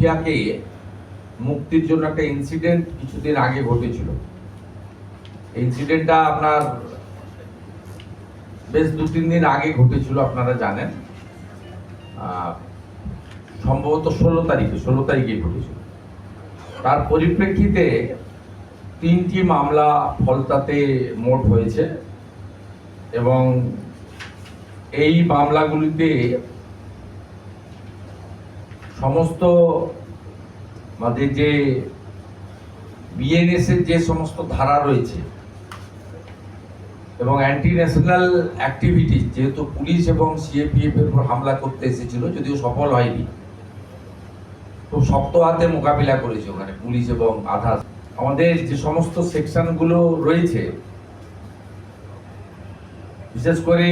মাফিয়াকে মুক্তির জন্য একটা ইনসিডেন্ট কিছুদিন আগে ঘটেছিল। ইনসিডেন্টটা আপনার বেশ 2-3 দিন আগে ঘটেছিল, আপনারা জানেন। সম্ভবত 16 তারিখে ঘটেছিল। তার পরিপ্রেক্ষিতে 3টি মামলা ফলতাতে মোট হয়েছে এবং এই মামলাগুলিতে সমস্ত আমাদের যে বিএনএস এর যে সমস্ত ধারা রয়েছে এবং অ্যান্টি ন্যাশনাল অ্যাক্টিভিটিস, যেহেতু পুলিশ এবং সিএপিএফ এর উপর হামলা করতে এসেছিল, যদিও সফল হয়নি, খুব শক্ত হাতে মোকাবিলা করেছে ওখানে পুলিশ এবং আধার। আমাদের যে সমস্ত সেকশনগুলো রয়েছে, বিশেষ করে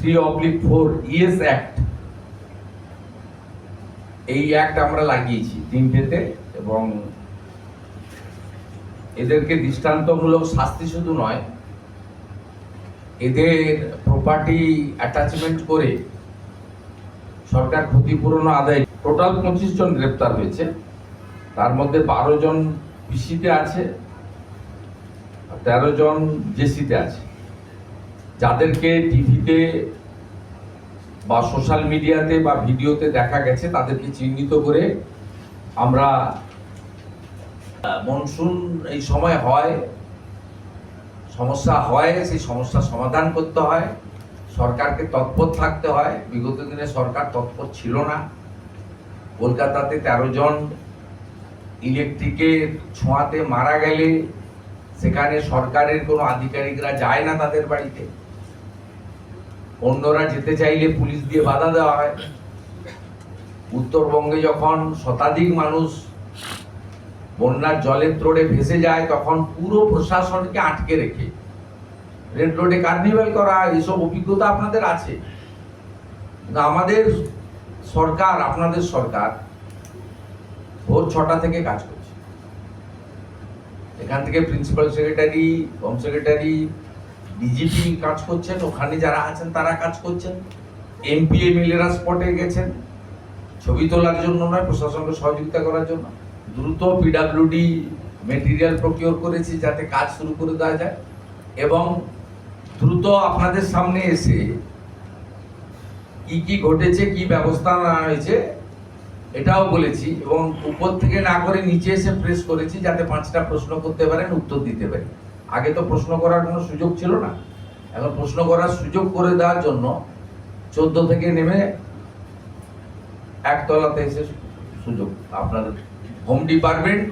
3/4 ইএস অ্যাক্ট, এই অ্যাক্ট আমরা লাগিয়েছি 3টেতে এবং এদেরকে দৃষ্টান্তমূলক শাস্তি শুধু নয়, এদের প্রপার্টি অ্যাটাচমেন্ট করে সরকার ক্ষতিপূরণ আদায়। টোটাল 25 জন গ্রেপ্তার হয়েছে, তার মধ্যে 12 জন পিসিতে আছে, 13 জন জেসিতে আছে। যাদেরকে টিভিতে বা সোশ্যাল মিডিয়াতে বা ভিডিওতে দেখা গেছে তাদেরকে চিহ্নিত করে আমরা, মনসুন এই সময় হয়, সমস্যা হয়, সেই সমস্যার সমাধান করতে হয়, সরকারকে তৎপর থাকতে হয়। বিগত দিনে সরকার তৎপর ছিল না। কলকাতাতে 13 জন ইলেকট্রিকের ছোঁয়াতে মারা গেলে সেখানে সরকারের কোনো আধিকারিকরা যায় না তাদের বাড়িতে, অন্যরা যেতে চাইলে পুলিশ দিয়ে বাধা দেওয়া হয়। উত্তরবঙ্গে যখন শতাধিক মানুষ বন্যার জলের ত্রোড়ে ভেসে যায়, তখন পুরো প্রশাসনকে আটকে রেখে রেড রোডে কার্নিভাল করা, এসব অভিজ্ঞতা আপনাদের আছে। আমাদের সরকার, আপনাদের সরকার ভোর 6টা থেকে কাজ করছে। এখান থেকে principal secretary, home secretary, DGP কাজ করছেন, ওখানে যারা আছেন তারা কাজ করছেন, এমপি এমএলএরা স্পটে গেছেন, ছবি তোলার জন্য নয়, প্রশাসনকে সহযোগিতা করার জন্য। দ্রুত পিডাব্লিউডি মেটেরিয়াল প্রকিওর করেছি যাতে কাজ শুরু করে দেওয়া যায় এবং দ্রুত আপনাদের সামনে এসে কি কি ঘটেছে, কি ব্যবস্থা নেওয়া হয়েছে এটাও বলেছি এবং উপর থেকে না করে নিচে এসে প্রেস করেছি যাতে 5টা প্রশ্ন করতে পারেন, উত্তর দিতে পারেন। আগে তো প্রশ্ন করার কোনো সুযোগ ছিল না, এখন প্রশ্ন করার সুযোগ করে দেওয়ার জন্য 14 থেকে নেমে একতলাতে এসে সুযোগ আপনাদের হোম ডিপার্টমেন্ট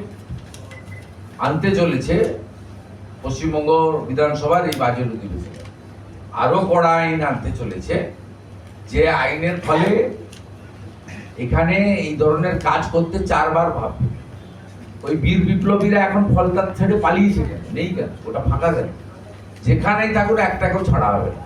আনতে চলেছে। পশ্চিমবঙ্গ বিধানসভার এই বাজেট অধিবেশনে আরো কড়া আইন আনতে চলেছে, যে আইনের ফলে এখানে এই ধরনের কাজ করতে 4 বার ভাববে। ওই বীর বিপ্লবীরা এখন ফলতার ছেড়ে পালিয়েছে কেন, নেই কেন, ওটা ফাঁকা কেন? যেখানেই থাকুক একটাকেও ছাড়া হবে না।